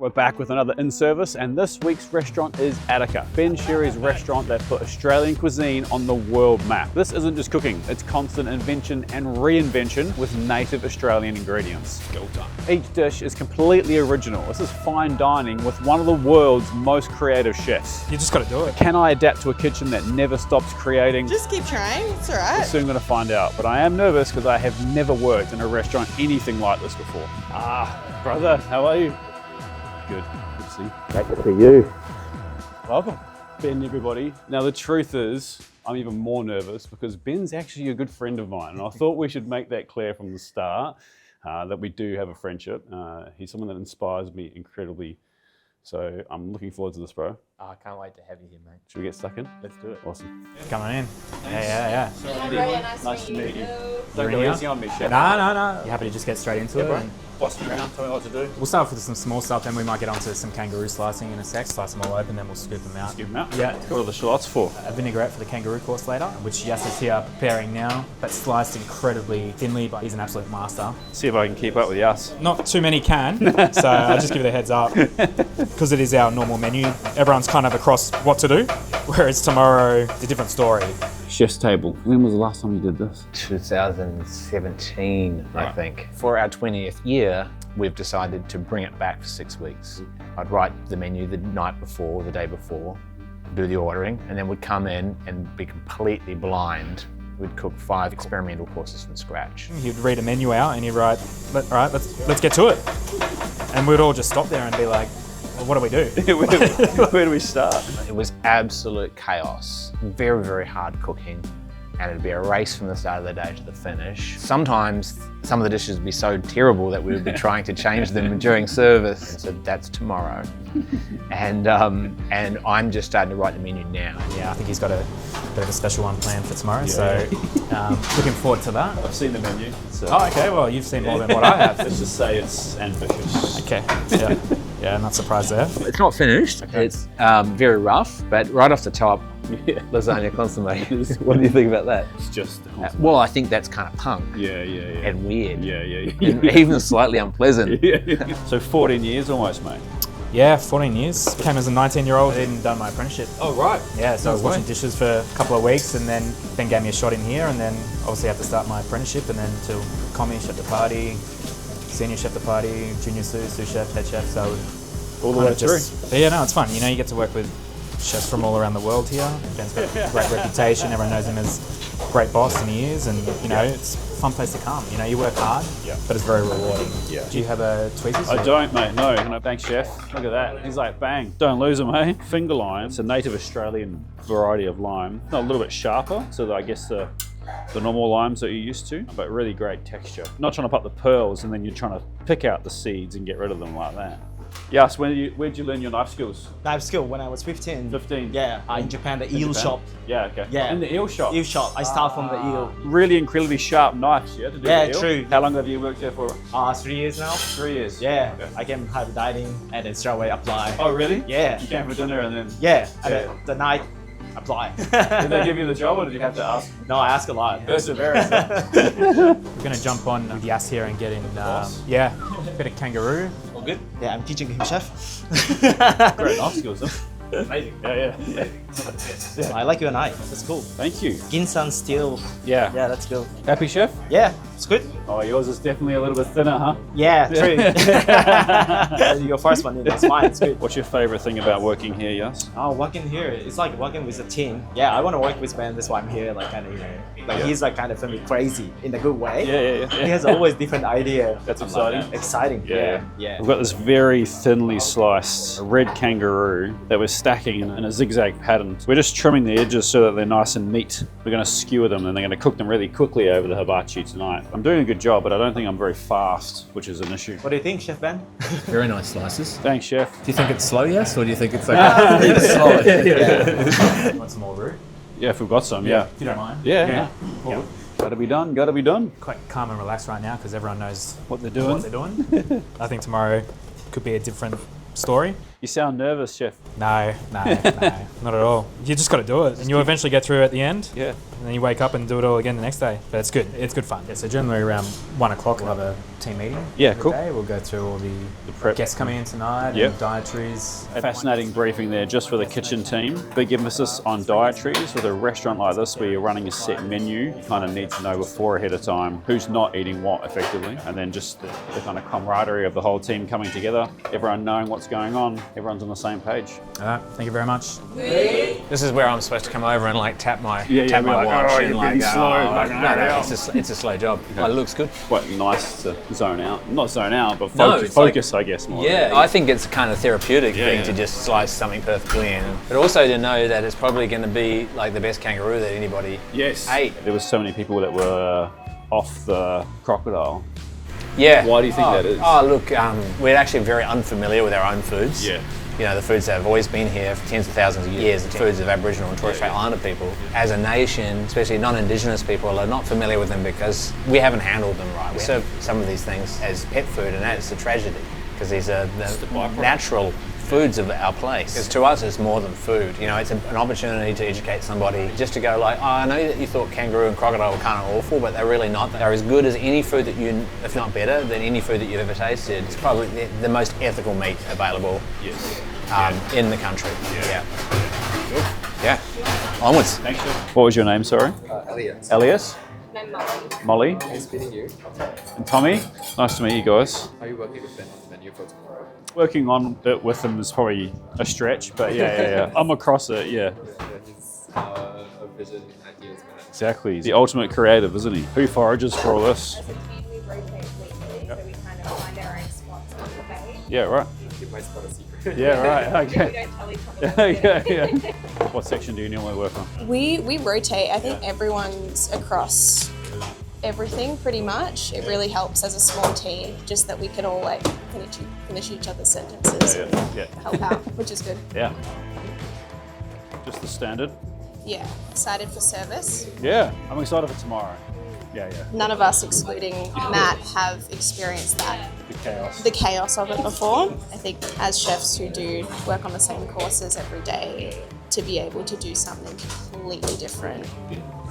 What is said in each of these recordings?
We're back with another in-service, and this week's restaurant is Attica, Ben Shewry's restaurant that put Australian cuisine on the world map. This isn't just cooking, it's constant invention and reinvention with native Australian ingredients. Go time. Each dish is completely original. This is fine dining with one of the world's most creative chefs. You just got to do it. Can I adapt to a kitchen that never stops creating? Just keep trying, it's all right. We're soon going to find out, but I am nervous because I have never worked in a restaurant anything like this before. Ah, brother, how are you? Good to see you. Great to see you. Welcome, Ben, everybody. Now, the truth is, I'm even more nervous because Ben's actually a good friend of mine, and I thought we should make that clear from the start, that we do have a friendship. He's someone that inspires me incredibly, so I'm looking forward to this, bro. I can't wait to have you here, mate. Should we get stuck in? Let's do it. Awesome. Come on in. Yeah. Nice to meet you. Don't You're go in easy on me, chef. No. You happy to just get straight into it? bro. And Boss me around, tell me what to do. we'll start off with some small stuff, then we might get onto some kangaroo slicing in a sec. Slice them all open, then we'll scoop them out. Give them out. Yeah. What are the shallots for? A vinaigrette for the kangaroo course later, which Yas is here preparing now, but sliced incredibly thinly, but he's an absolute master. See if I can keep up with Yas. Not too many can, so I'll just give you the heads up. Because it is our normal menu, everyone's kind of across what to do, whereas tomorrow, it's a different story. Chef's table. When was the last time you did this? 2017, I think. For our 20th year, we've decided to bring it back for 6 weeks. I'd write the menu the night before, the day before, do the ordering, and then we'd come in and be completely blind. We'd cook 5 experimental courses from scratch. He'd read a menu out and he'd write, all right, let's get to it. And we'd all just stop there and be like, well, what do we do? Where do we start? It was absolute chaos. Very, very hard cooking. And it'd be a race from the start of the day to the finish. Sometimes some of the dishes would be so terrible that we would be trying to change them during service. And so that's tomorrow. And I'm just starting to write the menu now. Yeah, I think he's got a bit of a special one planned for tomorrow, so looking forward to that. I've seen the menu. So Oh, okay, well, you've seen more than what I have. let's just say it's ambitious. Okay, yeah, not surprised there. It's not finished. Okay. It's very rough, but right off the top, lasagna consomme. What do you think about that? It's just the concept. Well, I think that's kind of punk Yeah. and weird. Yeah. And even slightly unpleasant. So 14 years almost, mate. Yeah, 14 years. Came as a 19-year-old. I hadn't done my apprenticeship. Oh, right. Yeah, so I was No way. washing dishes for a couple of weeks, and then Ben gave me a shot in here, and then obviously had to start my apprenticeship, and then to commis, chef de party, senior chef de party, junior sous chef, head chef, so All the way through. But yeah, no, it's fun. You know, you get to work with chefs from all around the world here. Ben's got a great reputation. Everyone knows him as a great boss, and he is. And you know, it's a fun place to come. You know, you work hard, but it's very rewarding. Yeah. Do you have a tweezers? I don't, mate, no. Thanks, chef. Look at that. He's like, bang. Don't lose him, eh? Finger lime. It's a native Australian variety of lime. Not a little bit sharper, so that I guess the normal limes that you're used to, but really great texture. Not trying to pop the pearls and then you're trying to pick out the seeds and get rid of them like that. Yes, where'd you learn your knife skills? Knife skill when I was 15. 15? Yeah, in Japan, the eel Japan? shop. Yeah, okay. Yeah. In the eel shop? Eel shop. I start from the eel. Really incredibly sharp knives, yeah, to do Yeah, the eel? true. How long have you worked there for? 3 years now. 3 years? Yeah, Okay. I can have dining and then straight away apply. Oh, really? Yeah. You came for dinner and then... Yeah, and Yeah. then the night, apply. Did they give you the job or did you have to ask? No, I ask a lot. Perseverance. We're going to jump on with Yas here and get in, a bit of kangaroo. All good? Yeah, I'm teaching him chef. Great knife skills, huh? Amazing. Yeah. I like your knife. That's cool. Thank you. Ginsan steel. Yeah. Yeah, that's cool. Happy, chef? Yeah, it's good. Oh, yours is definitely a little bit thinner, huh? Yeah, true. Your first one, that's fine. It's good. What's your favourite thing about working here, Yas? Oh, working here, it's like working with a team. Yeah, I want to work with Ben, that's why I'm here, like kind of, you know, like he's like kind of for me crazy in a good way. Yeah. He has always different idea. That's I'm like, exciting. exciting. Yeah. We've got this very thinly sliced red kangaroo that we're stacking in a zigzag pattern. We're just trimming the edges so that they're nice and neat. We're going to skewer them and they're going to cook them really quickly over the hibachi tonight. I'm doing a good job, but I don't think I'm very fast, which is an issue. What do you think, Chef Ben? Very nice slices. Thanks, chef. Do you think it's slow, yes? Or do you think it's like it's slow? You want some more roux? Yeah, if we've got some, yeah. If you don't mind. Yeah. Gotta be done, gotta be done. Quite calm and relaxed right now because everyone knows What they're doing. I think tomorrow could be a different story. You sound nervous, Chef. No, not at all. You just got to do it, and you'll eventually get through at the end. Yeah. And then you wake up and do it all again the next day. But it's good. It's good fun. Yeah, so generally around 1 o'clock we'll have a team meeting. Yeah, every cool. day. We'll go through all the prep. guests coming in tonight Yep. and dietaries. A fascinating briefing there just for the kitchen team. Big emphasis on dietaries. With a restaurant like this where you're running a set menu, you kind of need to know before ahead of time who's not eating what effectively, and then just the kind of camaraderie of the whole team coming together, everyone knowing what's going on, everyone's on the same page. All right, thank you very much. This is where I'm supposed to come over and like tap my Yeah, tap my like, watch oh, and you're like getting slow. Like, no, it's a slow job. It looks good. Quite nice to zone out. Not zone out, but No, focus, it's like- focus I guess more. Yeah, I think it's a kind of therapeutic thing yeah. to just slice something perfectly in, but also to know that it's probably going to be like the best kangaroo that anybody Yes. ate. There was so many people that were off the crocodile. Yeah. Why do you think that is? Oh, look, we're actually very unfamiliar with our own foods. Yeah. You know, the foods that have always been here for tens of thousands of years, the foods of Aboriginal and Torres Strait Islander people. As a nation, especially non-Indigenous people, are not familiar with them because we haven't handled them right. We serve some of these things as pet food, and that's a tragedy because these are the natural foods of our place. Because to us, it's more than food. You know, it's an opportunity to educate somebody, just to go like, oh, I know that you thought kangaroo and crocodile were kind of awful, but they're really not. They're as good as any food that you, if not better, than any food that you've ever tasted. It's probably the most ethical meat available in the country. Yeah. Onwards. Thanks. What was your name, sorry? Elliot. Elias? No, Molly. Molly? Nice meeting you. And Tommy? Nice to meet you guys. Are you working with Ben on the menu for tomorrow? Working on it with them is probably a stretch, but yeah. I'm across it, yeah. His vision and ideas, man. Exactly. The ultimate creative, isn't he? Who forages for all this? As a team, we rotate weekly, so we kind of find our own spots on the page. Yeah, right. Keep my spot a secret. Yeah, right. We Okay. don't tell each other. yeah. What section do you normally work on? We rotate. I think everyone's across everything pretty much. It really helps as a small team, just that we can all like finish each other's sentences and help out, which is good. Yeah. Just the standard. Yeah, excited for service. Yeah, I'm excited for tomorrow. Yeah. None of us, excluding Matt, have experienced that, The chaos. the chaos of it before. I think as chefs who do work on the same courses every day, to be able to do something completely different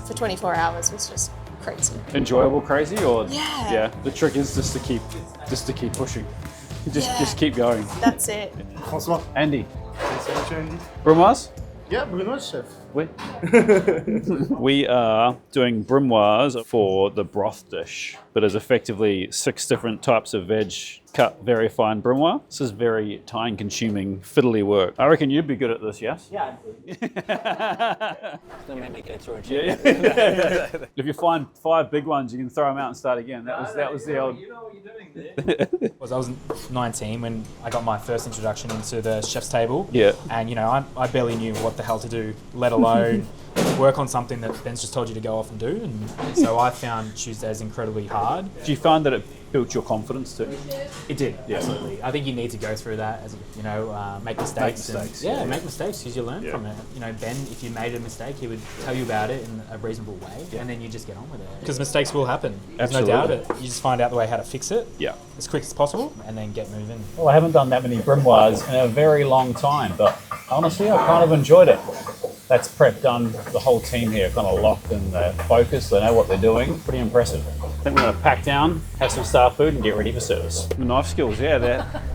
for 24 hours was just crazy. Enjoyable, crazy, or Yeah. The trick is just to keep pushing. Yeah. Just keep going. That's it. François. Andy, Salut Andy. brumoise? Yeah, Bruno, chef. Oui. We are doing brumoise for the broth dish, but it's effectively 6 different types of veg cut very fine brumoise. This is very time-consuming, fiddly work. I reckon you'd be good at this, yes? Yeah. Don't make me go through it. Yeah. If you find 5 big ones, you can throw them out and start again. That was the old. You know what you're doing there. I was 19 when I got my first introduction into the chef's table. Yeah. And I barely knew what the hell to do, let alone work on something that Ben's just told you to go off and do. And so I found Tuesdays incredibly hard. Do you find that it built your confidence too? It did, absolutely. I think you need to go through that as make mistakes. Make mistakes because you learn from it. You know, Ben, if you made a mistake, he would tell you about it in a reasonable way, and then you just get on with it. Because mistakes will happen. There's no doubt of it. You just find out the way how to fix it as quick as possible, and then get moving. Well, I haven't done that many brumoises in a very long time, but honestly, I kind of enjoyed it. That's prep done. The whole team here kind of locked and they're focused. They know what they're doing. Pretty impressive. I think we're going to pack down, have some star food, and get ready for service. The knife skills, they're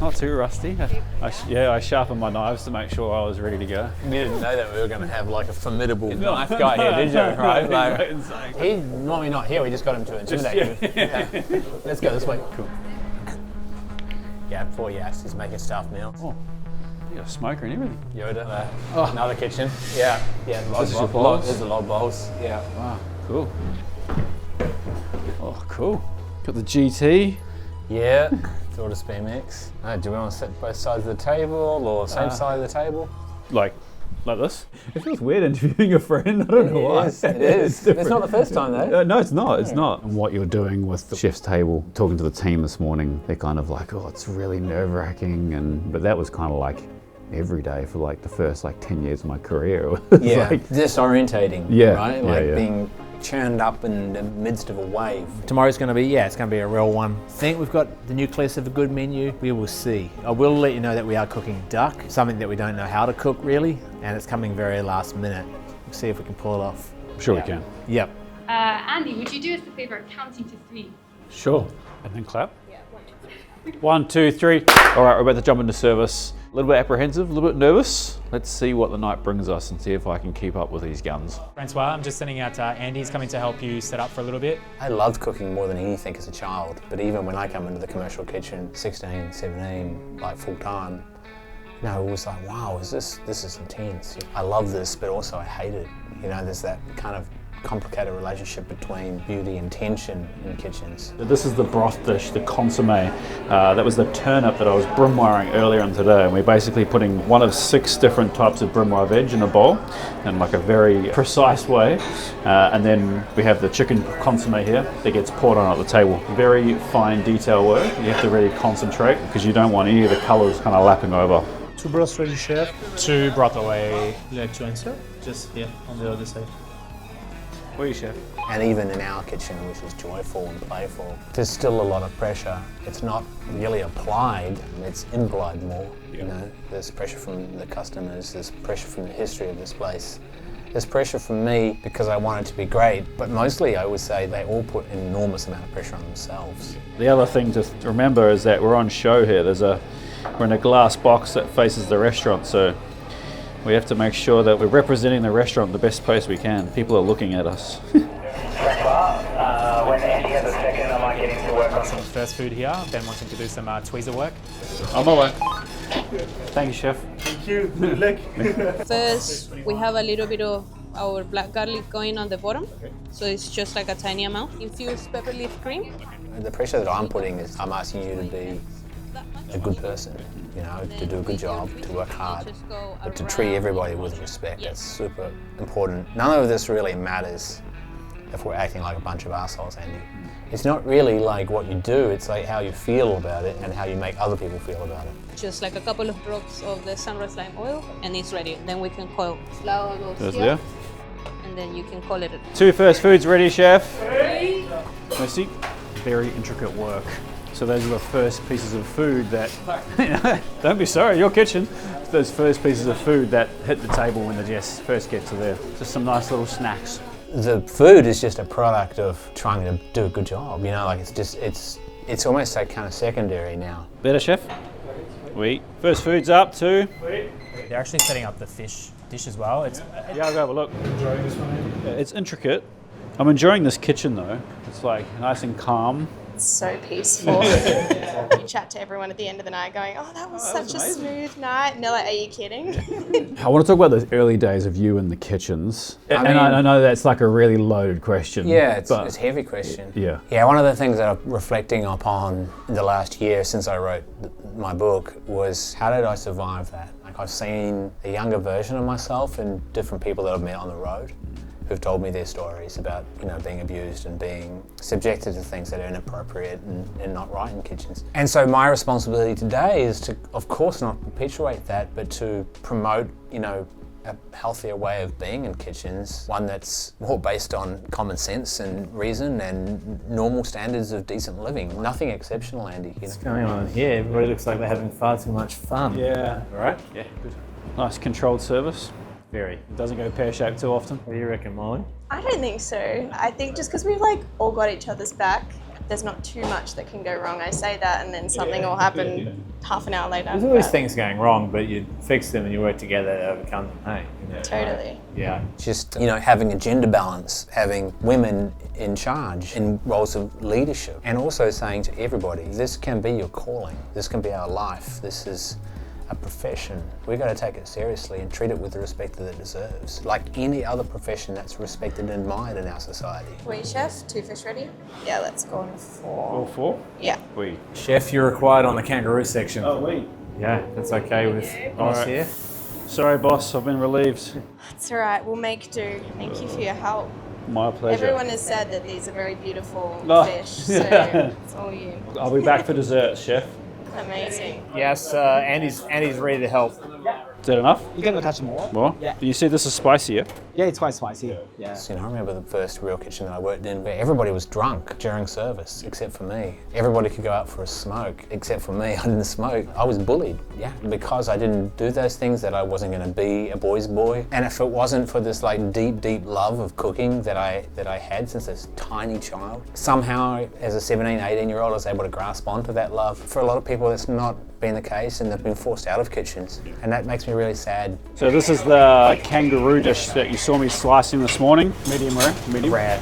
not too rusty. I sharpened my knives to make sure I was ready to go. You didn't know that we were going to have like a formidable knife guy here, did you? Right? Like, he normally not here. We just got him to intimidate you. Yeah. Let's go this way. Cool. Yeah, poor Yas is making stuff now. Oh, you got a smoker and everything. Yoda, another kitchen. Yeah, This is your bowls? There's the log bowls. Yeah. Wow, cool. Oh, cool. Got the GT. Yeah. Thought a spear mix. Do we want to sit both sides of the table or same side of the table? Like this. It feels weird interviewing a friend. I don't know why. It is. It's not the first time though. No, it's not. It's not. And what you're doing with the chef's table, talking to the team this morning, they're kind of like, oh, it's really nerve-wracking. But that was kind of like every day for like the first 10 years of my career. It was disorientating. Yeah, Right? yeah, Like yeah. being churned up in the midst of a wave. Tomorrow's going to be, it's going to be a real one. I think we've got the nucleus of a good menu. We will see. I will let you know that we are cooking duck, something that we don't know how to cook really, and it's coming very last minute. We'll see if we can pull it off. I'm sure we can. Yep. Andy, would you do us a favour counting to 3? Sure. And then clap. Yeah, 1, 2, 3. 1, 2, 3. All right, we're about to jump into service. A little bit apprehensive, a little bit nervous. Let's see what the night brings us and see if I can keep up with these guns. Francois, I'm just sending out Andy's coming to help you set up for a little bit. I loved cooking more than anything as a child, but even when I come into the commercial kitchen, 16, 17, like full time, it was like, wow, this is intense. I love this, but also I hate it. There's that kind of complicated relationship between beauty and tension in kitchens. This is the broth dish, the consomme. That was the turnip that I was brimwiring earlier on today, and we're basically putting one of 6 different types of brimwire veg in a bowl in like a very precise way. And then we have the chicken consomme here that gets poured on at the table. Very fine detail work. You have to really concentrate because you don't want any of the colours kind of lapping over. 2 broths ready, chef. 2 broth away. Would you like to answer? Just here on the other side. Where are you, chef? And even in our kitchen, which is joyful and playful, there's still a lot of pressure. It's not really applied, it's implied more. There's pressure from the customers, there's pressure from the history of this place. There's pressure from me because I want it to be great, but mostly I would say they all put an enormous amount of pressure on themselves. The other thing to remember is that we're on show here. We're in a glass box that faces the restaurant, so we have to make sure that we're representing the restaurant the best place we can. People are looking at us. When Andy has a second, I might get him to work on some first food here. Ben wants him to do some tweezer work. On my way. Thank you, chef. Thank you. Good luck. First, we have a little bit of our black garlic going on the bottom. So it's just like a tiny amount. Infused pepper leaf cream. The pressure that I'm putting is I'm asking you to be a good person, to do a good job, to work hard, but to treat everybody with respect. That's super important. None of this really matters if we're acting like a bunch of assholes, Andy. It's not really like what you do, it's like how you feel about it and how you make other people feel about it. Just like a couple of drops of the sunrise lime oil and it's ready. Then we can coil flour goes There's here, Leah. and then you can call it a 2 first foods ready, chef. Merci. Very intricate work. So those are the first pieces of food that, don't be sorry, your kitchen. Those first pieces of food that hit the table when the guests first get to there. Just some nice little snacks. The food is just a product of trying to do a good job, it's almost like kind of secondary now. Better, chef? Oui. First food's up, 2. They're actually setting up the fish dish as well. Yeah, I'll go have a look. It's intricate. I'm enjoying this kitchen though. It's like nice and calm. So peaceful. You chat to everyone at the end of the night going, oh, that was such a smooth night. And they're like, are you kidding? I want to talk about the early days of you in the kitchens. I know that's like a really loaded question. Yeah, it's a heavy question. Yeah. One of the things that I'm reflecting upon the last year since I wrote my book was how did I survive that? Like I've seen a younger version of myself in different people that I've met on the road who've told me their stories about being abused and being subjected to things that are inappropriate and not right in kitchens. And so my responsibility today is to, of course, not perpetuate that, but to promote, a healthier way of being in kitchens, one that's more based on common sense and reason and normal standards of decent living. Nothing exceptional, Andy. What's going on here? Everybody looks like they're having far too much fun. Yeah. All right? Yeah, good. Nice controlled service. Very. It doesn't go pear-shaped too often. What do you reckon, Molly? I don't think so. I think just because we've all got each other's back, there's not too much that can go wrong. I say that and then something will happen half an hour later. There's always things going wrong, but you fix them and you work together to overcome them, hey? Totally. Yeah. Just, having a gender balance, having women in charge in roles of leadership, and also saying to everybody, this can be your calling, this can be our life, this is a profession. We've got to take it seriously and treat it with the respect that it deserves. Like any other profession that's respected and admired in our society. Wait, chef, 2 fish ready? Yeah, let's go on 4. All 4? Yeah. Oui. Chef, you're required on the kangaroo section. Oh, oui. Yeah, that's okay with us here. Sorry, boss, I've been relieved. It's all right, we'll make do. Thank you for your help. My pleasure. Everyone has said that these are very beautiful fish, so it's all you. I'll be back for dessert, chef. Amazing. Yes, Andy's ready to help. Is that enough? You can go touch more. More? Yeah. You see this is spicier? Yeah, it's quite spicy. Yeah. You know, I remember the first real kitchen that I worked in where everybody was drunk during service, except for me. Everybody could go out for a smoke, except for me. I didn't smoke. I was bullied, yeah, because I didn't do those things, that I wasn't going to be a boy's boy. And if it wasn't for this like deep, deep love of cooking that I had since a tiny child, somehow as a 17, 18-year-old I was able to grasp onto that love. For a lot of people that's not been the case, and they've been forced out of kitchens. And that makes me really sad. So this is the kangaroo dish that you saw me slicing this morning. Medium rare? Medium? Rare.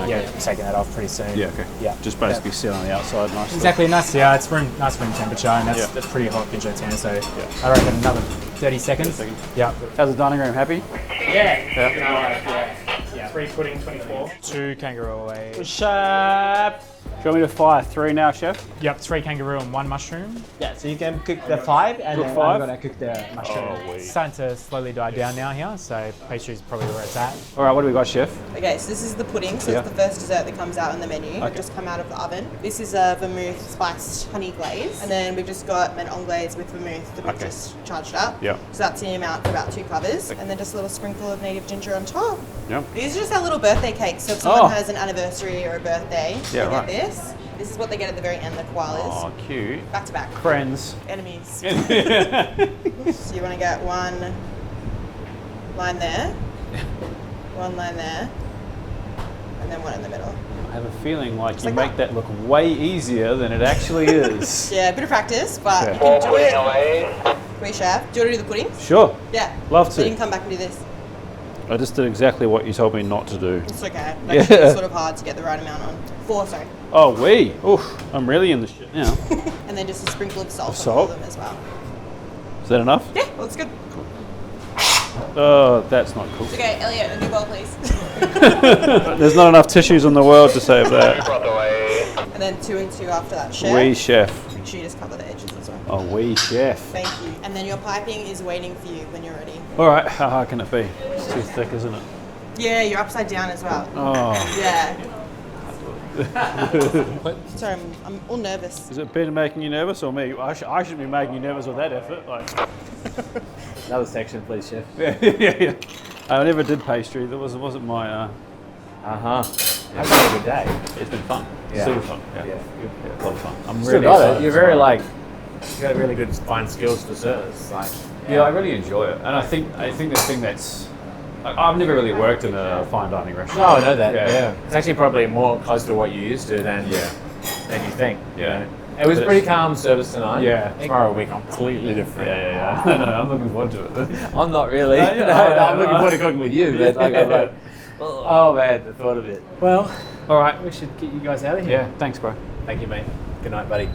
Yeah, taking that off pretty soon. Yeah, okay. Yeah. Just basically sit on the outside nicely. Exactly, nice. Yeah, it's nice room temperature, and that's pretty hot in Jotina. So I reckon another 30 seconds. Yeah. How's the dining room? Happy? Yeah. 3 pudding, 24. 2 kangaroo away. Chef. Do you want me to fire 3 now, chef? Yep, 3 kangaroo and 1 mushroom. Yeah, so you can cook the 5 and then 5? I'm gonna cook the mushroom. It's starting to slowly die down now here, so pastry's probably where it's at. All right, what do we got, chef? Okay, so this is the pudding. So Yeah. it's the first dessert that comes out in the menu. It's just come out of the oven. This is a vermouth spiced honey glaze. And then we've just got an anglaise with vermouth that we've just charged up. Yeah. So that's the amount for about 2 covers. And then just a little sprinkle of native ginger on top. Yeah. These are just our little birthday cakes. So if someone has an anniversary or a birthday, they right. get this. This is what they get at the very end, the koalas. Oh, cute. Back to back. Friends. Enemies. So you want to get 1 line there, 1 line there, and then 1 in the middle. I have a feeling like you like make that look way easier than it actually is. Yeah, a bit of practice, but Okay. you can do it. Wait, chef, do you want to do the pudding? Sure. Yeah. Love So you to. can come back and do this. I just did exactly what you told me not to do. It's okay. Yeah. It's sort of hard to get the right amount on. 4, sorry. Oh, wee. Oof, I'm really in the shit now. And then just a sprinkle of salt, Of on all salt? of them as well. Is that enough? Yeah, well, it's good. Oh, that's not cool. It's okay, Elliot, a new bowl, please. There's not enough tissues in the world to save that. And then 2 and 2 after that, chef. Wee chef. Make sure you just cover the edges as well. Oh, wee chef. Thank you. And then your piping is waiting for you when you're ready. All right, how hard can it be? It's too thick, isn't it? Yeah, you're upside down as well. Oh. Yeah. Sorry, I'm all nervous. Is it Ben making you nervous or me? I shouldn't be making you nervous with that effort. Like. Another section, please, chef. yeah. I never did pastry. That wasn't my. How's a good day? It's been fun. Yeah. Super fun. Yeah. Yeah. A lot of fun. I'm Still really got excited. it. You're very like, you got really good fine skills for service. Like, Yeah, I really enjoy it, and I think the thing that's. I've never really worked in a fine dining restaurant. no, I know that. Yeah. Yeah. It's actually probably more close to what you used to than you think. you Yeah. know. It was pretty calm service tonight. Yeah. Tomorrow will be completely different. Yeah. No, I'm looking forward to it. I'm not really. No, yeah, I'm looking forward to cooking with you. But like, I'm like, oh man, the thought of it. Well, all right, we should get you guys out of here. Yeah, thanks, bro. Thank you, mate. Good night, buddy.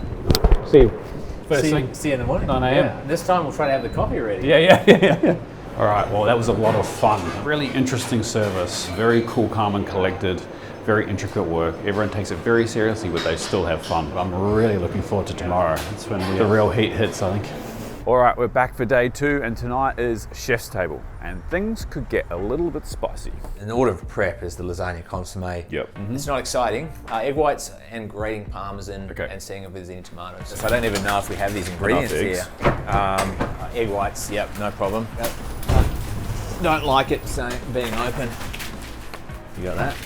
See you. First See you. thing, see you in the morning. 9 a.m. Yeah. This time we'll try to have the coffee ready. Yeah. All right, well, that was a lot of fun. Really interesting service, very cool, calm and collected, very intricate work. Everyone takes it very seriously, but they still have fun. I'm really looking forward to tomorrow. That's when the real heat hits, I think. All right, we're back for day 2, and tonight is chef's table, and things could get a little bit spicy. In order of prep is the lasagna consomme. Yep. It's not exciting. Egg whites and grating parmesan Okay. and seeing if there's any tomatoes. So I don't even know if we have these ingredients eggs. here. Egg whites, yep, no problem. Don't like it being open. You got that?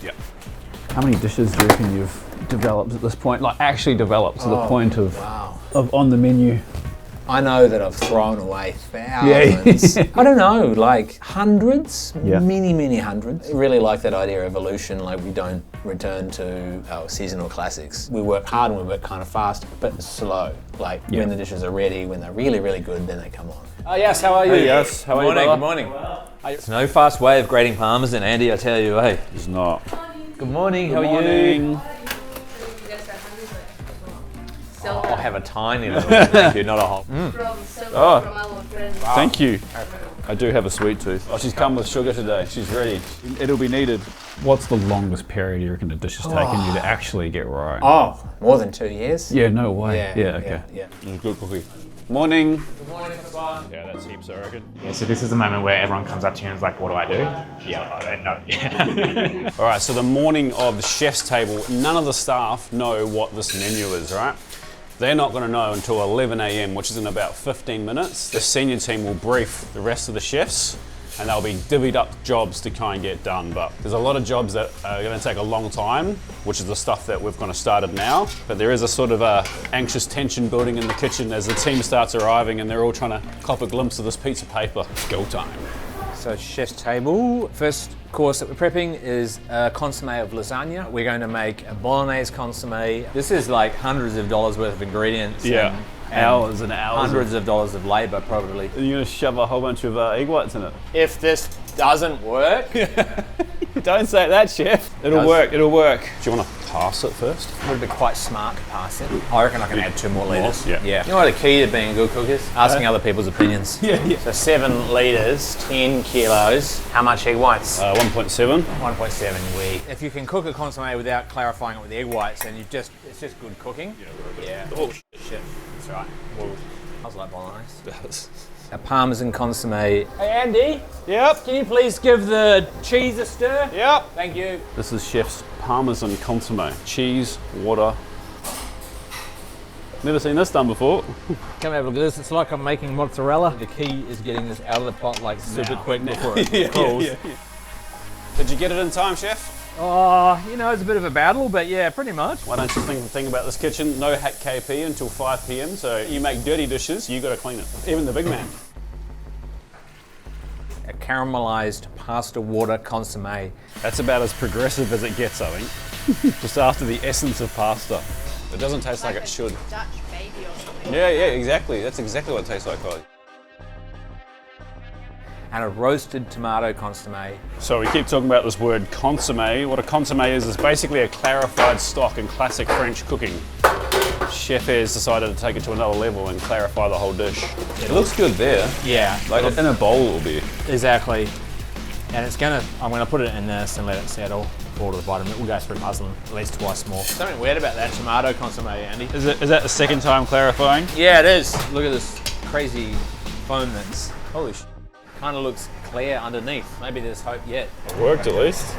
Yep. How many dishes do you reckon you've developed at this point? Like actually developed to the point of on the menu? I know that I've thrown away thousands. I don't know, like hundreds, many hundreds. I really like that idea of evolution, like we don't return to our seasonal classics. We work hard and we work kind of fast, but slow. Like when the dishes are ready, when they're really, really good, then they come on. Oh yes, how are you? Hey, yes, how are you, brother? Good morning. It's no fast way of grating parmesan, Andy, I tell you, hey. It's not. Good morning, how are you? I'll have a tiny little bit, thank you, not a whole. Oh, thank you. I do have a sweet tooth. Oh, she's come with sugar today. She's ready. It'll be needed. What's the longest period you reckon a dish has taken you to actually get right? Oh, more than 2 years? Yeah, no way. Yeah, Okay. yeah. Good cookie. Morning. Good morning, Papa. Yeah, that's heaps, I reckon. Yeah, so this is the moment where everyone comes up to you and is like, what do I do? Yeah, I don't know. Yeah. All right, so the morning of the chef's table, none of the staff know what this menu is, right? They're not going to know until 11 a.m, which is in about 15 minutes. The senior team will brief the rest of the chefs, and they'll be divvied up jobs to kind of get done. But there's a lot of jobs that are going to take a long time, which is the stuff that we've kind of started now. But there is a sort of anxious tension building in the kitchen as the team starts arriving and they're all trying to cop a glimpse of this piece of paper. Go time. So chef's table. First course that we're prepping is a consomme of lasagna. We're going to make a bolognese consomme. This is like hundreds of dollars worth of ingredients. Yeah. And Hours and hours. Hundreds of dollars of labour, probably. And you're going to shove a whole bunch of egg whites in it. If this doesn't work, don't say that, chef. It'll work. It'll work. Do you want to pass it first? It would be quite smart to pass it. I reckon I can add 2 more litres. Yeah. You know what the key to being a good cook is? Asking other people's opinions. Yeah. So 7 litres, 10 kilos. How much egg whites? 1.7. 1.7 wheat. If you can cook a consomme without clarifying it with the egg whites, then it's just good cooking. Yeah. Oh, shit. That's right. Well, I was like bolognese. A Parmesan consomme. Hey Andy. Yep. Can you please give the cheese a stir? Yep. Thank you. This is chef's Parmesan consomme. Cheese, water. Never seen this done before. Come have a look at this. It's like I'm making mozzarella. The key is getting this out of the pot like super quick before it cools. Did you get it in time, chef? Oh, you know, it's a bit of a battle, but yeah, pretty much. Why don't you think about this kitchen? No hack KP until 5 p.m. So you make dirty dishes, you got to clean it. Even the big man. A caramelized pasta water consomme. That's about as progressive as it gets, I think. Just after the essence of pasta. It doesn't taste like it should. Dutch baby or something. Yeah, exactly. That's exactly what it tastes like, Holly. And a roasted tomato consomme. So we keep talking about this word consomme. What a consomme is basically a clarified stock in classic French cooking. Chef has decided to take it to another level and clarify the whole dish. It looks good there. Yeah. Like in a bowl it will be. Exactly. And I'm gonna put it in this and let it settle, fall to the bottom. It will go through muslin at least twice more. Something weird about that tomato consomme, Andy. Is that the second time clarifying? Yeah, it is. Look at this crazy foam that's, Holy shit. kind of looks clear underneath. Maybe there's hope yet. It worked at least.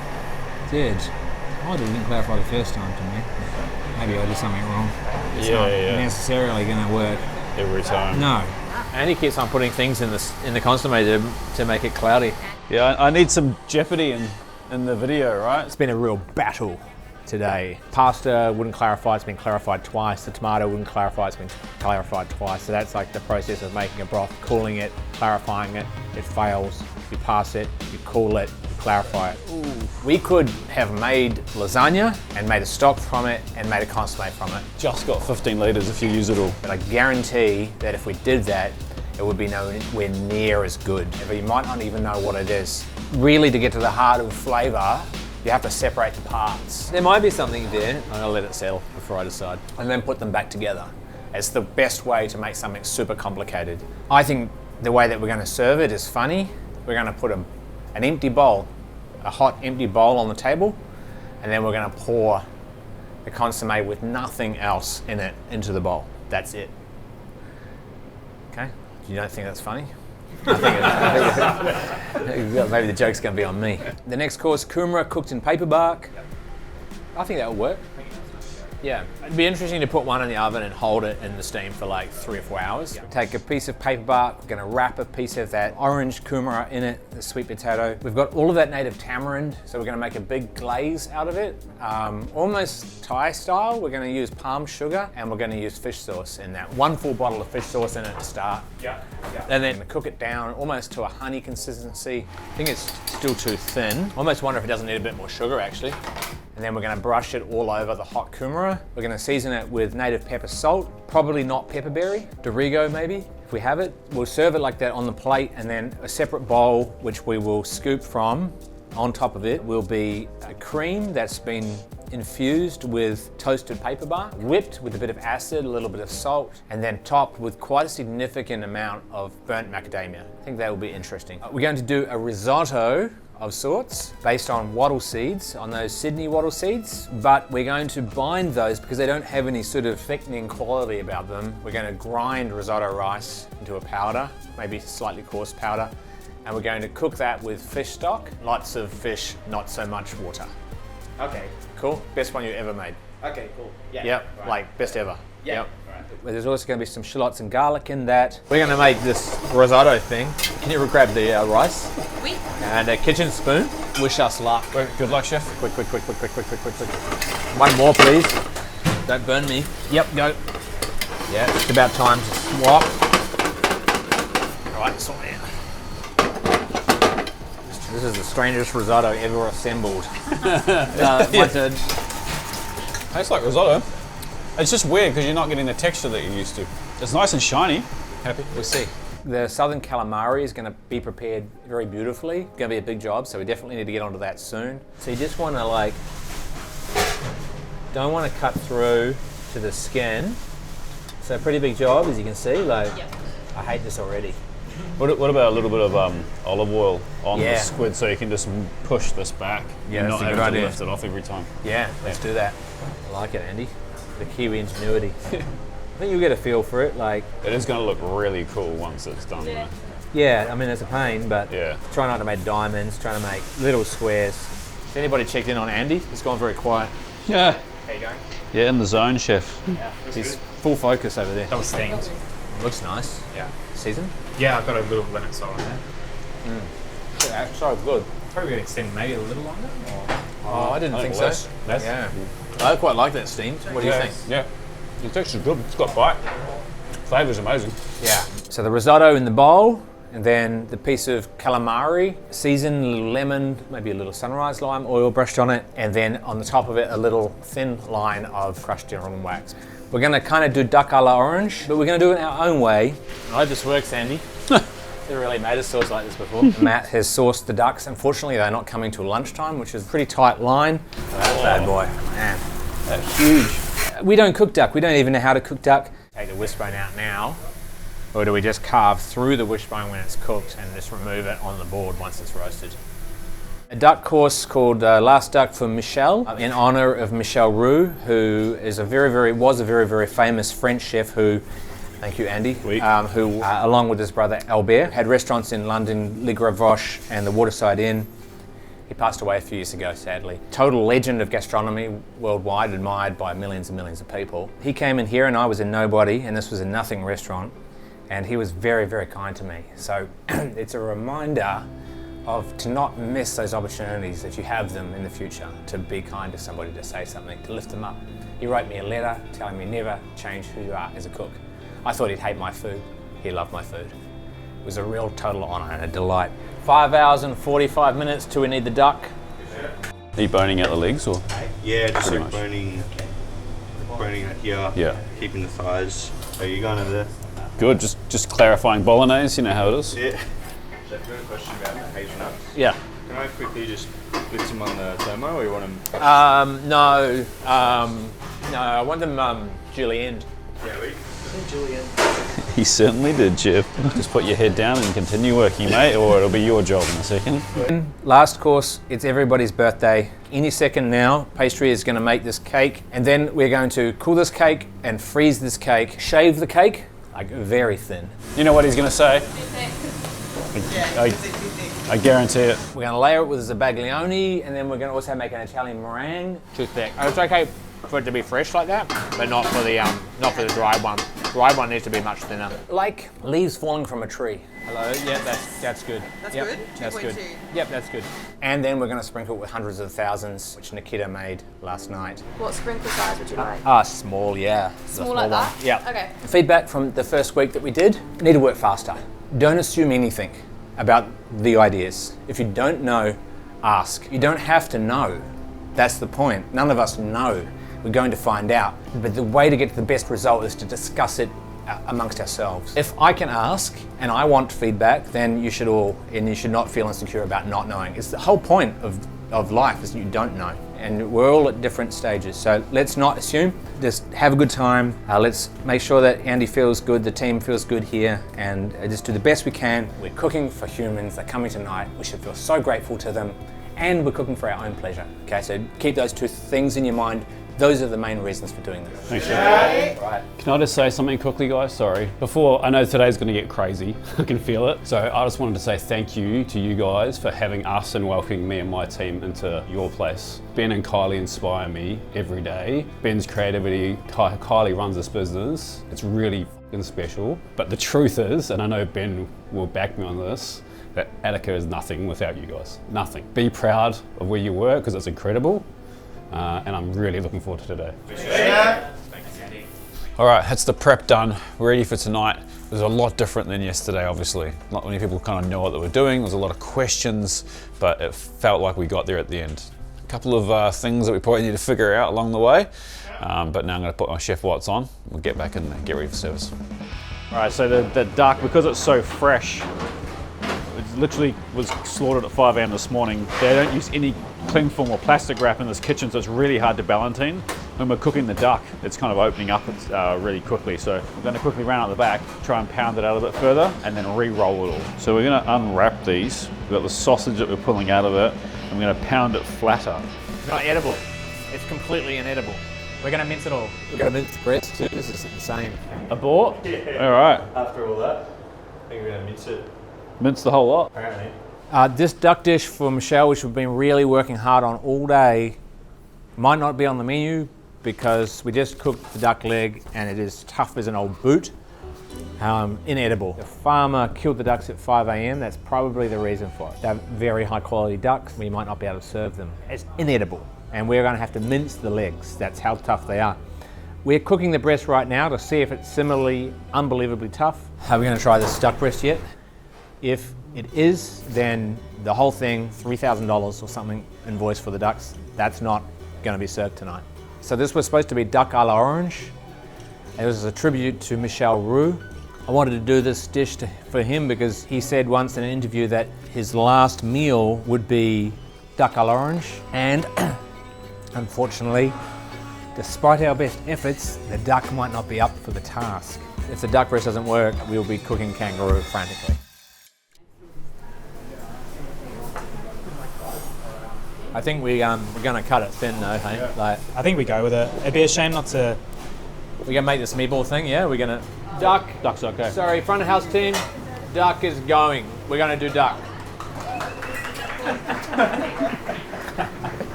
Did. I didn't clarify the first time to me. Maybe I did something wrong. It's not necessarily going to work every time. No. Andy keeps on putting things in the consomme to make it cloudy. Yeah, I need some jeopardy in the video, right? It's been a real battle today. Pasta wouldn't clarify, it's been clarified twice. The tomato wouldn't clarify, it's been clarified twice. So that's like the process of making a broth, cooling it, clarifying it. It fails, you pass it, you cool it, you clarify it. Ooh. We could have made lasagna and made a stock from it and made a consomme from it. Just got 15 litres if you use it all. But I guarantee that if we did that, it would be nowhere near as good. You might not even know what it is. Really, to get to the heart of flavour, you have to separate the parts. There might be something there. I'm gonna let it settle before I decide. And then put them back together. It's the best way to make something super complicated. I think the way that we're gonna serve it is funny. We're gonna put an empty bowl, a hot empty bowl on the table, and then we're gonna pour the consomme with nothing else in it into the bowl. That's it. Okay? You don't think that's funny? Maybe the joke's going to be on me. The next course, kumara cooked in paper bark. I think that will work. Yeah, it'd be interesting to put one in the oven and hold it in the steam for like 3 or 4 hours. Take a piece of paper bark, we're going to wrap a piece of that orange kumara in it, the sweet potato. We've got all of that native tamarind, so we're going to make a big glaze out of it. Almost Thai style. We're going to use palm sugar and we're going to use fish sauce in that. 1 full bottle of fish sauce in it to start. And then cook it down almost to a honey consistency. I think it's still too thin. Almost wonder if it doesn't need a bit more sugar actually. And then we're going to brush it all over the hot kumara. We're going to season it with native pepper salt, probably not pepperberry, Dorigo maybe, if we have it. We'll serve it like that on the plate, and then a separate bowl, which we will scoop from. On top of it will be a cream that's been infused with toasted paper bark, whipped with a bit of acid, a little bit of salt, and then topped with quite a significant amount of burnt macadamia. I think that will be interesting. We're going to do a risotto of sorts based on wattle seeds, on those Sydney wattle seeds, but we're going to bind those because they don't have any sort of thickening quality about them. We're going to grind risotto rice into a powder, maybe slightly coarse powder, and we're going to cook that with fish stock. Lots of fish, not so much water. Okay. Cool? Best one you ever made. Okay, cool. Yeah. Yep, Right. like best ever. Yeah. Yep. Right. There's also going to be some shallots and garlic in that. We're going to make this risotto thing. Can you grab the rice? Oui. And a kitchen spoon. Wish us luck. Good luck, chef. Quick. One more, please. Don't burn me. Yep, go. Yeah, it's about time to swap. All right, swap in. This is the strangest risotto ever assembled. Tastes like risotto. It's just weird because you're not getting the texture that you're used to. It's nice and shiny. Happy? We'll see. The southern calamari is going to be prepared very beautifully. It's going to be a big job, so we definitely need to get onto that soon. So you just want to don't want to cut through to the skin. So pretty big job, as you can see. I hate this already. What about a little bit of olive oil on the squid so you can just push this back? Yeah, that's not a good having idea. to lift it off every time. Yeah, let's do that. I like it, Andy. The Kiwi ingenuity. I think you'll get a feel for it. It is going to look really cool once it's done. Yeah. Yeah, I mean it's a pain, but try not to make diamonds. Try to make little squares. Has anybody checked in on Andy? He's gone very quiet. Yeah. How you going? Yeah, in the zone, chef. Yeah. He's full focus over there. That was steamed. Looks nice. Yeah. Seasoned? Yeah, I've got a little lemon salt in there. Yeah, so good. Probably gonna extend maybe a little longer. Oh, I didn't think so. Less. Yeah. I quite like that steamed. What do you think? Yeah. The texture's good. It's got bite. Flavor's amazing. Yeah. So the risotto in the bowl, and then the piece of calamari, seasoned, a little lemon, maybe a little sunrise lime oil brushed on it, and then on the top of it, a little thin line of crushed General wax. We're going to kind of do duck a la orange, but we're going to do it in our own way. I hope this works, Andy. Never really made a sauce like this before. Matt has sourced the ducks. Unfortunately, they're not coming till lunchtime, which is a pretty tight line. That bad boy, man. That's huge. We don't cook duck. We don't even know how to cook duck. Take the wishbone out now, or do we just carve through the wishbone when it's cooked and just remove it on the board once it's roasted? A duck course called Last Duck for Michel, in honor of Michel Roux, who is was a very, very famous French chef who, thank you, Andy, who, along with his brother Albert, had restaurants in London, Le Gravoche and the Waterside Inn. He passed away a few years ago, sadly. Total legend of gastronomy worldwide, admired by millions and millions of people. He came in here and I was a nobody, and this was a nothing restaurant, and he was very, very kind to me. So it's a reminder to not miss those opportunities if you have them in the future, to be kind to somebody, to say something, to lift them up. He wrote me a letter telling me never change who you are as a cook. I thought he'd hate my food. He loved my food. It was a real total honour and a delight. 5 hours and 45 minutes till we need the duck. Are you boning out the legs or? Yeah, just Pretty like much. boning it here. Yeah. Keeping the thighs. Are you going over there? Good, just clarifying bolognese, you know how it is. Yeah. Chef, got a question about the hazelnuts. Yeah. Can I quickly just blitz them on the thermo, or you want them? No, I want them julienne. Yeah, He certainly did, chef. Just put your head down and continue working, mate, or it'll be your job in a second. Last course, it's everybody's birthday. Any second now, pastry is going to make this cake, and then we're going to cool this cake and freeze this cake, shave the cake, like very thin. You know what he's going to say? I guarantee it. We're going to layer it with zabaglione, and then we're going to also make an Italian meringue. Too thick. It's okay for it to be fresh like that, but not for the dry one. Dry one needs to be much thinner. Like leaves falling from a tree. Hello. Yep, that's good. That's yep, good? That's good. 2.2. Yep, that's good. And then we're going to sprinkle it with hundreds of thousands, which Nikita made last night. What sprinkle size would you like? Small, yeah. The Small like that? one. Yeah. Okay. Feedback from the first week that we did, need to work faster. Don't assume anything about the ideas. If you don't know, ask. You don't have to know. That's the point. None of us know. We're going to find out. But the way to get to the best result is to discuss it amongst ourselves. If I can ask and I want feedback, then you should not feel insecure about not knowing. It's the whole point of life is you don't know. And we're all at different stages. So let's not assume, just have a good time. Let's make sure that Andy feels good, the team feels good here, and just do the best we can. We're cooking for humans, they're coming tonight. We should feel so grateful to them. And we're cooking for our own pleasure. Okay, so keep those two things in your mind. Those are the main reasons for doing this. Thanks, Chef. Right. Can I just say something quickly, guys? Sorry. Before, I know today's going to get crazy. I can feel it. So I just wanted to say thank you to you guys for having us and welcoming me and my team into your place. Ben and Kylie inspire me every day. Ben's creativity, Kylie runs this business. It's really f***ing special. But the truth is, and I know Ben will back me on this, that Attica is nothing without you guys. Nothing. Be proud of where you work because it's incredible. And I'm really looking forward to today. All right, that's the prep done. We're ready for tonight. It was a lot different than yesterday, obviously. Not many people kind of know what they were doing. There was a lot of questions, but it felt like we got there at the end. A couple of things that we probably need to figure out along the way, but now I'm gonna put my Chef Watts on. We'll get back and get ready for service. All right, so the duck, because it's so fresh, it literally was slaughtered at 5 a.m. this morning. They don't use any cling film or plastic wrap in this kitchen, so it's really hard to Ballantine. When we're cooking the duck, it's kind of opening up really quickly. So we're going to quickly run out the back, try and pound it out a bit further, and then re-roll it all. So we're going to unwrap these. We've got the sausage that we're pulling out of it, and we're going to pound it flatter. It's not edible. It's completely inedible. We're going to mince it all. We're going to mince the breast too. This is insane. Abort? Yeah. All right. After all that, I think we're going to mince it. Mince the whole lot? Apparently. This duck dish for Michelle, which we've been really working hard on all day, might not be on the menu because we just cooked the duck leg and it is tough as an old boot. Inedible. The farmer killed the ducks at 5 a.m. That's probably the reason for it. They're very high quality ducks. We might not be able to serve them. It's inedible. And we're going to have to mince the legs. That's how tough they are. We're cooking the breast right now to see if it's similarly unbelievably tough. Are we going to try this duck breast yet? If it is, then the whole thing, $3,000 or something invoice for the ducks, that's not going to be served tonight. So this was supposed to be duck à l'orange. It was a tribute to Michel Roux. I wanted to do this dish for him because he said once in an interview that his last meal would be duck à l'orange. And unfortunately, despite our best efforts, the duck might not be up for the task. If the duck breast doesn't work, we'll be cooking kangaroo frantically. I think we're going to cut it thin though, hey? Yeah. Like, I think we go with it. It'd be a shame not to... We're going to make this meatball thing, yeah? We're going to... Duck. Duck's okay. Sorry, front of house team. Duck is going. We're going to do duck.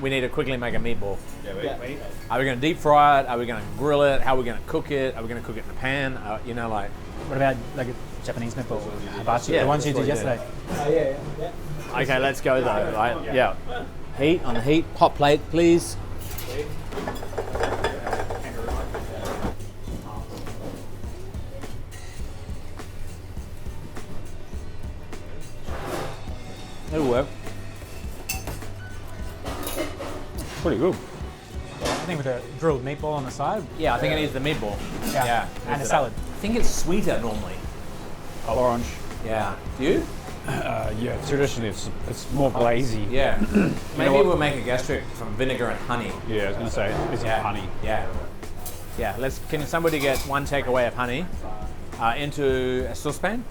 We need to quickly make a meatball. Yeah, wait. Are we going to deep fry it? Are we going to grill it? How are we going to cook it? Are we going to cook it in a pan? You know, like... What about like a Japanese meatball? Hibachi? Yeah, the ones you did yesterday. Yeah. Okay, let's go though, right? Yeah. Heat, on the heat. Hot plate, please. It'll work. Pretty good. I think with a grilled meatball on the side. Yeah, I think it needs the meatball. Yeah. And a salad. I think it's sweeter normally. Orange. Yeah. Do you? Yeah, traditionally it's more glazy. Yeah. Maybe we'll make a gastric from vinegar and honey. Yeah, I was going to say, it's honey. Yeah. Yeah, can somebody get one takeaway of honey into a saucepan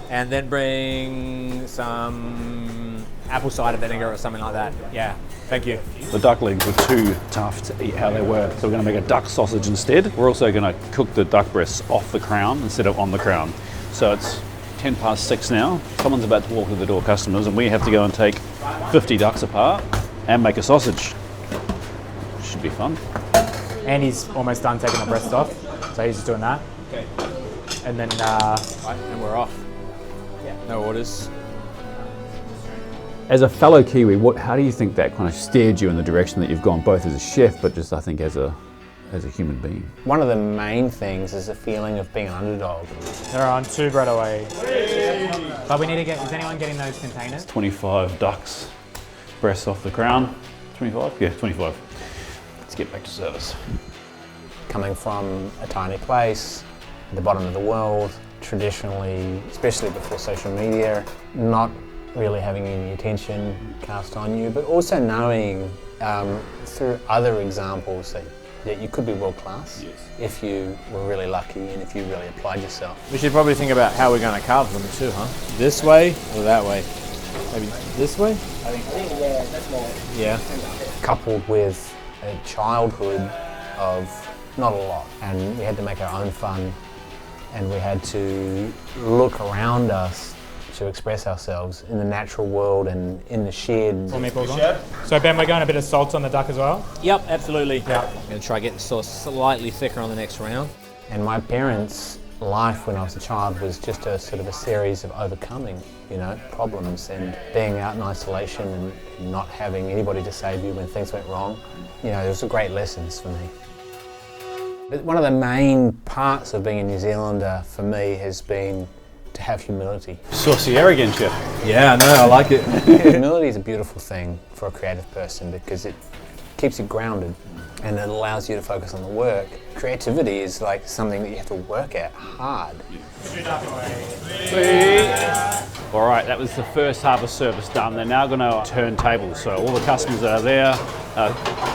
and then bring some apple cider vinegar or something like that. Yeah, thank you. The duck legs were too tough to eat how they were, so we're going to make a duck sausage instead. We're also going to cook the duck breasts off the crown instead of on the crown. So it's 6:10 now. Someone's about to walk to the door, customers, and we have to go and take 50 ducks apart and make a sausage. Should be fun. Andy's almost done taking the breast off, so he's just doing that. Okay. And then and we're off. Yeah. No orders. As a fellow Kiwi, how do you think that kind of steered you in the direction that you've gone, both as a chef, but just I think as a human being? One of the main things is the feeling of being an underdog. They're on 2 bread away. But we need to get, is anyone getting those containers? 25 ducks, breasts off the crown. 25? Yeah, 25. Let's get back to service. Coming from a tiny place, at the bottom of the world, traditionally, especially before social media, not really having any attention cast on you, but also knowing through other examples that you could be world class if you were really lucky and if you really applied yourself. We should probably think about how we're going to carve them too, huh? This way or that way? Maybe this way? I think, yeah, that's more. Yeah. Coupled with a childhood of not a lot, and we had to make our own fun, and we had to look around us to express ourselves in the natural world and in the shed. So Ben, we're going a bit of salt on the duck as well? Yep, absolutely. Yeah. I'm going to try to get the sauce slightly thicker on the next round. And my parents' life when I was a child was just a sort of a series of overcoming, you know, problems and being out in isolation and not having anybody to save you when things went wrong. You know, it was great lessons for me. But one of the main parts of being a New Zealander for me has been to have humility. Saucy arrogant, Chef. Yeah, no, I like it. Humility is a beautiful thing for a creative person because it keeps you grounded and it allows you to focus on the work. Creativity is like something that you have to work at hard. All right, that was the first harvest service done. They're now going to turn tables. So all the customers that are there,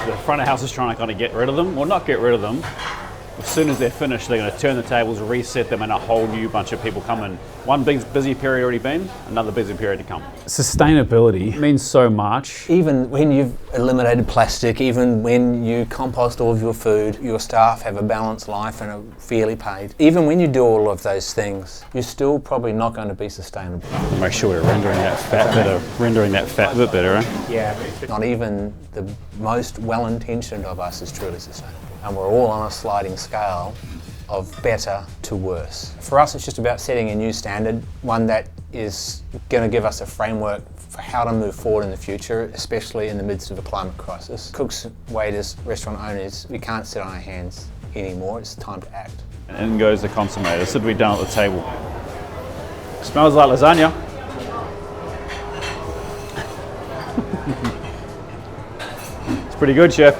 the front of house is trying to kind of get rid of them, or not get rid of them. As soon as they're finished, they're going to turn the tables, reset them, and a whole new bunch of people come in. One big busy period already been, another busy period to come. Sustainability means so much. Even when you've eliminated plastic, even when you compost all of your food, your staff have a balanced life and are fairly paid. Even when you do all of those things, you're still probably not going to be sustainable. Make sure we're rendering that fat a bit better, eh? Yeah. Not even the most well-intentioned of us is truly sustainable. And we're all on a sliding scale of better to worse. For us, it's just about setting a new standard, one that is going to give us a framework for how to move forward in the future, especially in the midst of a climate crisis. Cooks, waiters, restaurant owners, we can't sit on our hands anymore. It's time to act. And in goes the consomme. This would be done at the table. Smells like lasagna. It's pretty good, Chef.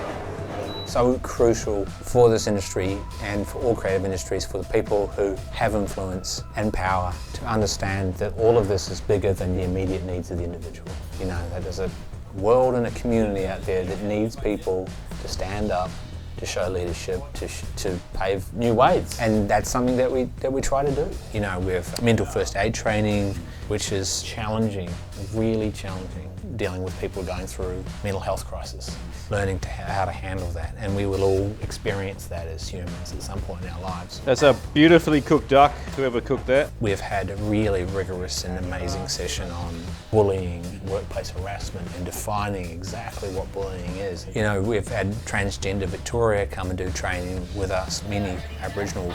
So crucial for this industry and for all creative industries, for the people who have influence and power, to understand that all of this is bigger than the immediate needs of the individual. You know, that there's a world and a community out there that needs people to stand up, to show leadership, to pave new ways. And that's something that we try to do. You know, we have mental first aid training, which is challenging, really challenging, dealing with people going through mental health crisis, learning how to handle that. And we will all experience that as humans at some point in our lives. That's a beautifully cooked duck, whoever cooked that. We've had a really rigorous and amazing session on bullying, workplace harassment, and defining exactly what bullying is. You know, we've had Transgender Victoria come and do training with us, many Aboriginal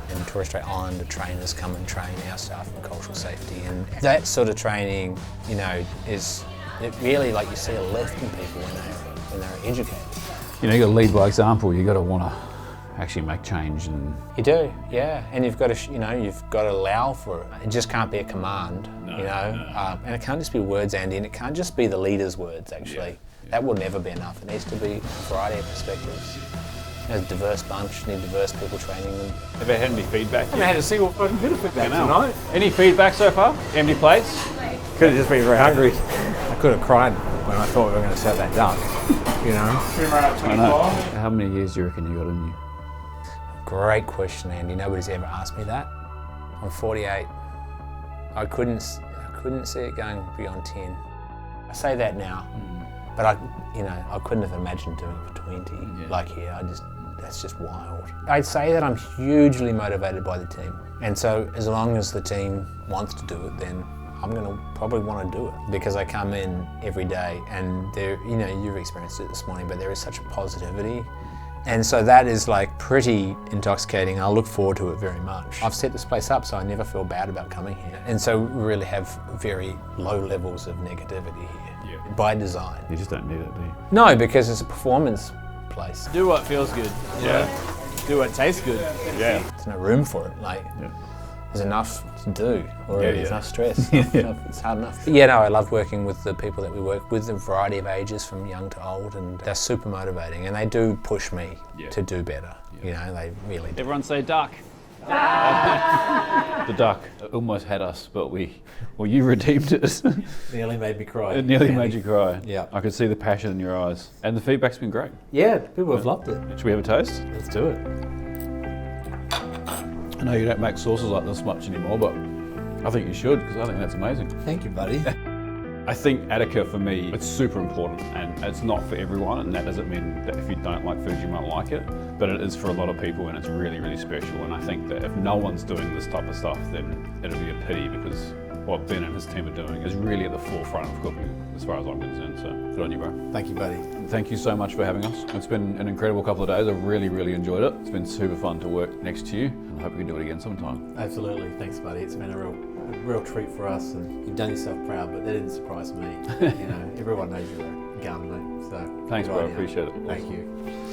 and Torres Strait Islander trainers come and train our staff in cultural safety. And that sort of training, you know, it really, like, you see a lift in people when they're educated. You know, you got to lead by example. You got to want to actually make change, and you do, yeah. And you've got to, you know, you've got to allow for it. It just can't be a command, you know. And it can't just be words, Andy, and it can't just be the leader's words. Actually, that will never be enough. It needs to be a variety of perspectives. There's a diverse bunch, need diverse people training them. Have you had any feedback? I haven't had a single fucking bit of feedback tonight. Any feedback so far? Empty plates? Could have just been very hungry. I could have cried when I thought we were going to serve that duck, you know. I know. How many years do you reckon you got in you? Great question, Andy. Nobody's ever asked me that. I'm 48. I couldn't see it going beyond 10. I say that now, but I couldn't have imagined doing it for 20. Like here, that's just wild. I'd say that I'm hugely motivated by the team, and so as long as the team wants to do it, then I'm going to probably want to do it, because I come in every day and there, you know, you've experienced it this morning, but there is such a positivity. And so that is like pretty intoxicating. I look forward to it very much. I've set this place up so I never feel bad about coming here. And so we really have very low levels of negativity here, by design. You just don't need it, do you? No, because it's a performance place. Do what feels good. Yeah. Do what tastes good. Yeah. There's no room for it. Like, there's enough to do already. There's enough stress. It's hard enough. But yeah, no, I love working with the people that we work with, a variety of ages from young to old, and they're super motivating, and they do push me to do better. You know, they really do. Everyone say duck. The duck almost had us, but you redeemed it. Nearly made me cry. It nearly made you cry. Yeah. I could see the passion in your eyes. And the feedback's been great. Yeah, people have loved it. Should we have a taste? Let's do it. I know you don't make sauces like this much anymore, but I think you should, because I think that's amazing. Thank you, buddy. I think Attica for me, it's super important, and it's not for everyone, and that doesn't mean that if you don't like food you won't like it, but it is for a lot of people and it's really, really special. And I think that if no one's doing this type of stuff, then it'll be a pity, because what Ben and his team are doing is really at the forefront of cooking as far as I'm concerned. So good on you, bro. Thank you, buddy. Thank you so much for having us. It's been an incredible couple of days. I've really, really enjoyed it. It's been super fun to work next to you. I hope we can do it again sometime. Absolutely. Thanks, buddy. It's been a real treat for us, and you've done yourself proud, but that didn't surprise me. You know, everyone knows you're a gun, mate. So thanks, good bro. on you. Appreciate it. Thank you.